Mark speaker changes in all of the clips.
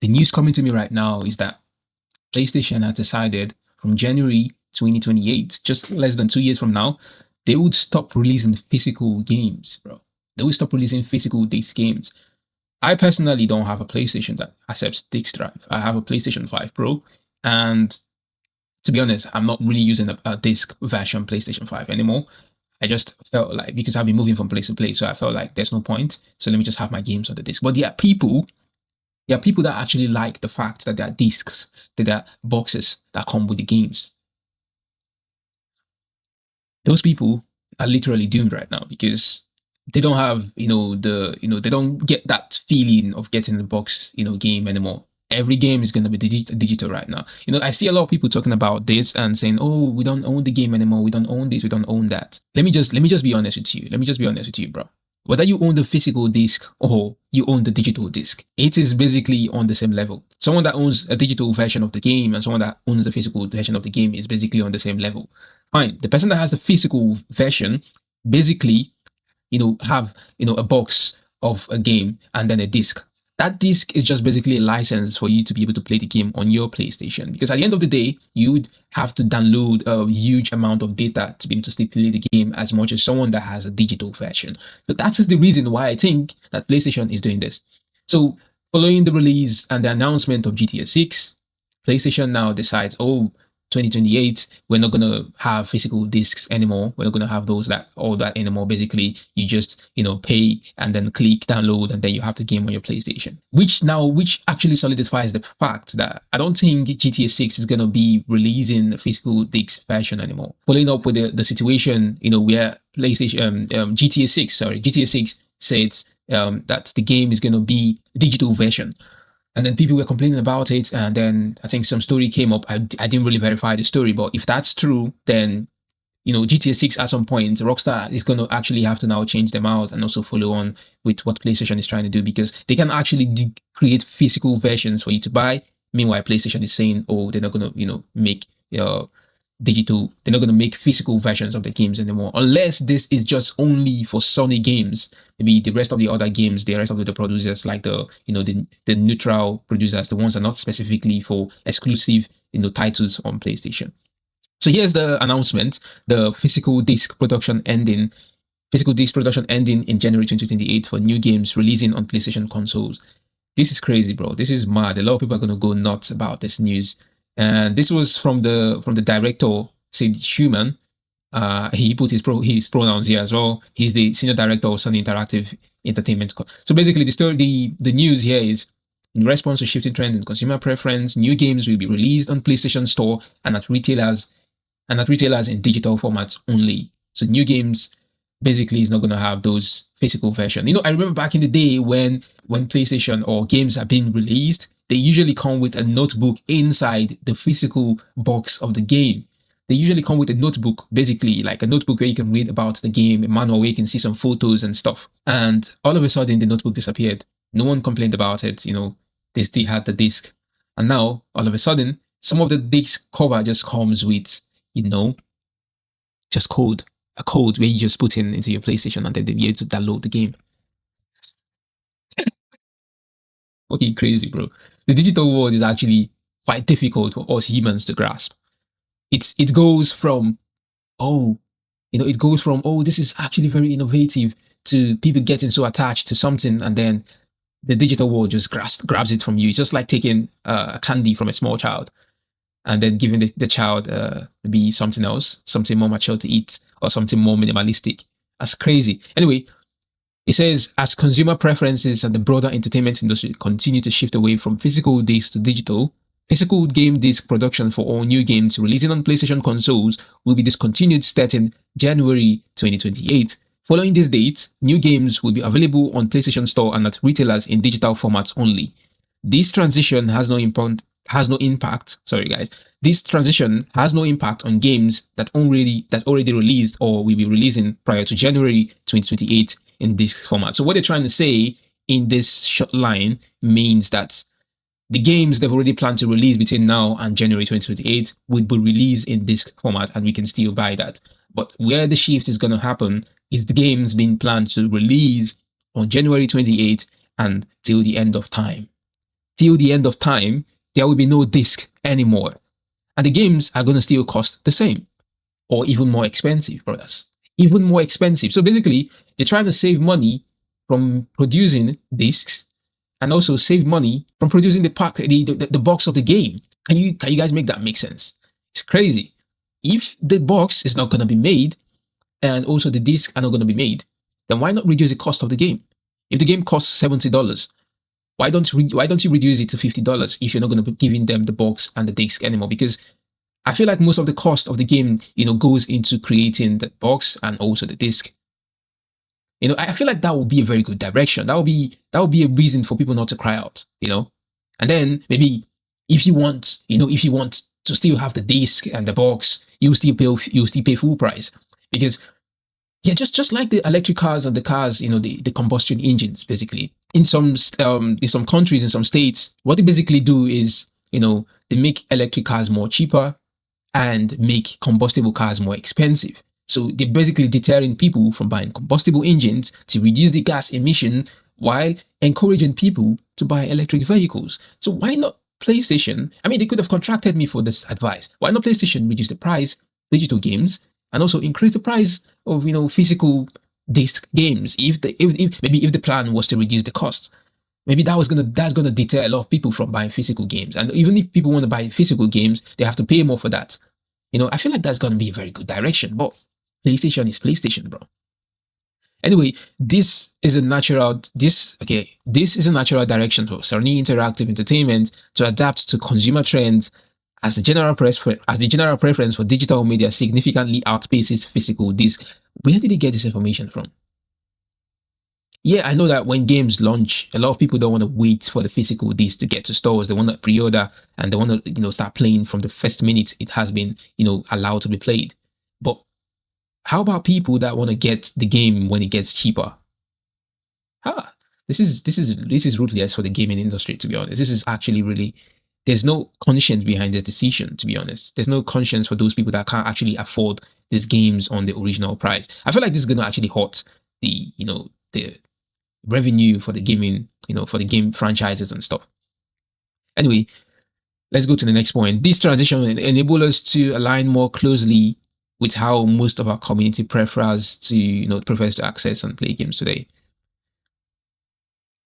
Speaker 1: The news coming to me right now is that PlayStation has decided from January 2028, just less than 2 years from now, they would stop releasing physical games, bro. They will stop releasing physical disc games. I personally don't have a PlayStation that accepts disc drive. I have a PlayStation 5 Pro, and to be honest, I'm not really using a disc version PlayStation 5 anymore. I just felt like, because I've been moving from place to place, so I felt like there's no point. So let me just have my games on the disc. But there are people that actually like the fact that there are discs, that there are boxes that come with the games. Those people are literally doomed right now because they don't have, they don't get that feeling of getting the box, game anymore. Every game is going to be digital right now. I see a lot of people talking about this and saying, "Oh, we don't own the game anymore. We don't own this. We don't own that." Let me just be honest with you. Let me just be honest with you, bro. Whether you own the physical disc or you own the digital disc, it is basically on the same level. Someone that owns a digital version of the game and someone that owns the physical version of the game is basically on the same level. Fine. The person that has the physical version basically, have, a box of a game and then a disc. That disc is just basically a license for you to be able to play the game on your PlayStation. Because at the end of the day, you would have to download a huge amount of data to be able to still play the game as much as someone that has a digital version. So that is the reason why I think that PlayStation is doing this. So following the release and the announcement of GTA 6, PlayStation now decides, oh, 2028, we're not going to have physical discs anymore. We're not going to have all that anymore. Basically, you just, pay and then click download and then you have the game on your PlayStation. Which actually solidifies the fact that I don't think GTA 6 is going to be releasing a physical disc version anymore. Following up with the situation, where PlayStation, GTA 6 says that the game is going to be digital version. And then people were complaining about it. And then I think some story came up. I didn't really verify the story, but if that's true, then, GTA 6 at some point, Rockstar is going to actually have to now change them out and also follow on with what PlayStation is trying to do, because they can actually create physical versions for you to buy. Meanwhile, PlayStation is saying, oh, they're not going to, make digital, they're not going to make physical versions of the games anymore, unless this is just only for Sony games. Maybe the rest of the other games, the rest of the producers, like the neutral producers, the ones that are not specifically for exclusive titles on PlayStation. So here's the announcement: the physical disc production ending in January 2028 for new games releasing on PlayStation consoles. This is crazy, bro. This is mad. A lot of people are going to go nuts about this news. And this was from the director, Sid Schumann. He put his pronouns here as well. He's the senior director of Sony Interactive Entertainment. So basically, the news here is, in response to shifting trend in consumer preference, new games will be released on PlayStation Store and at retailers in digital formats only. So new games basically is not going to have those physical version. I remember back in the day when PlayStation or games are being released, they usually come with a notebook inside the physical box of the game. They usually come with a notebook, basically like a notebook where you can read about the game, a manual where you can see some photos and stuff. And all of a sudden, the notebook disappeared. No one complained about it. They still had the disc. And now, all of a sudden, some of the disc cover just comes with, just a code where you just put into your PlayStation and then they'll be able to download the game. Okay, crazy, bro. The digital world is actually quite difficult for us humans to grasp. It goes from, oh, this is actually very innovative, to people getting so attached to something, and then the digital world just grabs it from you. It's just like taking a candy from a small child and then giving the child maybe something else, something more mature to eat, or something more minimalistic. That's crazy. Anyway, it says, as consumer preferences and the broader entertainment industry continue to shift away from physical discs to digital, physical game disc production for all new games releasing on PlayStation consoles will be discontinued starting January 2028. Following this date, new games will be available on PlayStation Store and at retailers in digital formats only. This transition has no impact. This transition has no impact on games that already released or will be releasing prior to January 2028 in this format. So what they're trying to say in this short line means that the games they've already planned to release between now and January 2028 would be released in this format, and we can still buy that. But where the shift is going to happen is the games being planned to release on January 28th and till the end of time. till the end of time, there will be no disc anymore. And the games are going to still cost the same or even more expensive, brothers. Even more expensive. So basically, they're trying to save money from producing discs and also save money from producing the box of the game. Can you guys make that make sense? It's crazy. If the box is not going to be made and also the disc are not going to be made, then why not reduce the cost of the game? If the game costs $70, why don't you reduce it to $50 if you're not going to be giving them the box and the disc anymore? Because I feel like most of the cost of the game, goes into creating the box and also the disc. I feel like that would be a very good direction. That would be a reason for people not to cry out. And then maybe if you want to still have the disc and the box, you still pay full price, because yeah, just like the electric cars and the cars, the combustion engines, basically. In some countries, in some states, what they basically do is, they make electric cars more cheaper and make combustible cars more expensive. So they're basically deterring people from buying combustible engines to reduce the gas emission while encouraging people to buy electric vehicles. So why not PlayStation? I mean, they could have contracted me for this advice. Why not PlayStation reduce the price, digital games, and also increase the price of physical disc games? If the plan was to reduce the cost, maybe that's gonna deter a lot of people from buying physical games. And even if people want to buy physical games, they have to pay more for that. I feel like that's gonna be a very good direction. But PlayStation is PlayStation, bro. Anyway, this is a natural direction for Sony Interactive Entertainment to adapt to consumer trends as the general preference for digital media significantly outpaces physical disc. Where did they get this information from? Yeah, I know that when games launch, a lot of people don't want to wait for the physical disc to get to stores. They want to pre-order and they want to start playing from the first minute it has been allowed to be played. But how about people that want to get the game when it gets cheaper? This is ruthless for the gaming industry, to be honest. This is actually really, there's no conscience behind this decision, to be honest. There's no conscience for those people that can't actually afford these games on the original price. I feel like this is going to actually hurt the revenue for the gaming, for the game franchises and stuff. Anyway, let's go to the next point. This transition will enable us to align more closely with how most of our community prefers to access and play games today.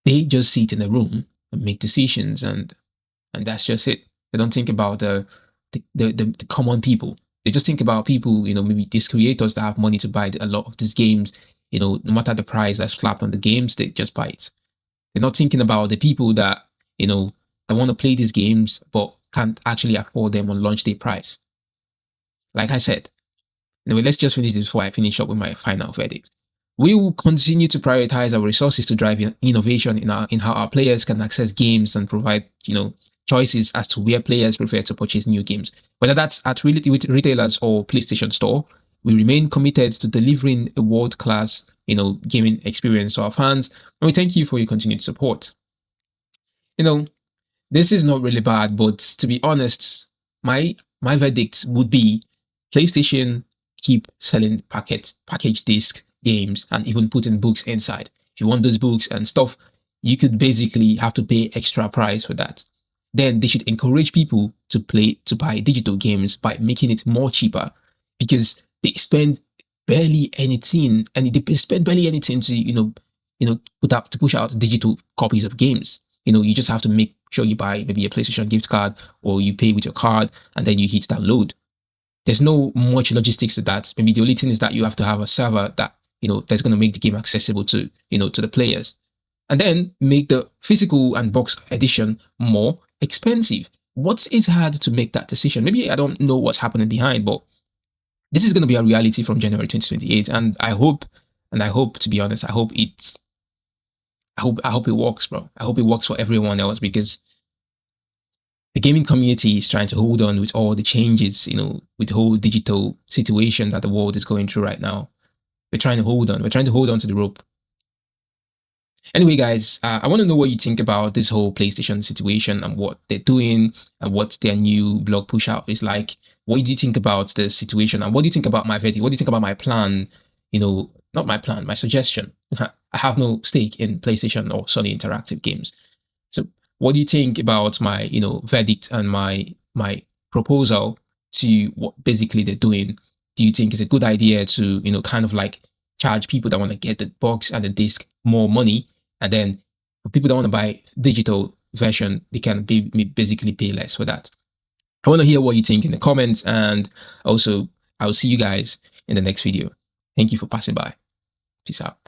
Speaker 1: They just sit in a room and make decisions, and that's just it. They don't think about the common people. They just think about people, maybe these creators that have money to buy a lot of these games. No matter the price that's slapped on the games, they just buy it. They're not thinking about the people that that want to play these games but can't actually afford them on launch day price. Like I said. Anyway, let's just finish this before I finish up with my final verdict. We will continue to prioritize our resources to drive innovation in how our players can access games and provide, choices as to where players prefer to purchase new games. Whether that's at retailers or PlayStation Store, we remain committed to delivering a world-class, gaming experience to our fans, and we thank you for your continued support. This is not really bad, but to be honest, my verdict would be PlayStation keep selling package disc games and even putting books inside. If you want those books and stuff, you could basically have to pay extra price for that. Then they should encourage people to buy digital games by making it more cheaper, because they spend barely anything, and they spend barely anything to push out digital copies of games. You just have to make sure you buy maybe a PlayStation gift card, or you pay with your card and then you hit download. There's no much logistics to that. Maybe the only thing is that you have to have a server that, that's going to make the game accessible to, to the players. And then make the physical and box edition more expensive. What is hard to make that decision? Maybe I don't know what's happening behind, but this is going to be a reality from January 2028. And I hope, to be honest, I hope it works, bro. I hope it works for everyone else, because the gaming community is trying to hold on with all the changes, with the whole digital situation that the world is going through right now. We're trying to hold on. We're trying to hold on to the rope. Anyway, guys, I want to know what you think about this whole PlayStation situation and what they're doing and what their new blog push out is like. What do you think about the situation? And what do you think about my verdict? What do you think about my plan? Not my plan, my suggestion. I have no stake in PlayStation or Sony Interactive games. So What do you think about my, verdict and my proposal to what basically they're doing? Do you think it's a good idea to, kind of like charge people that want to get the box and the disc more money, and then for people that want to buy digital version, they can basically pay less for that? I want to hear what you think in the comments, and also I'll see you guys in the next video. Thank you for passing by. Peace out.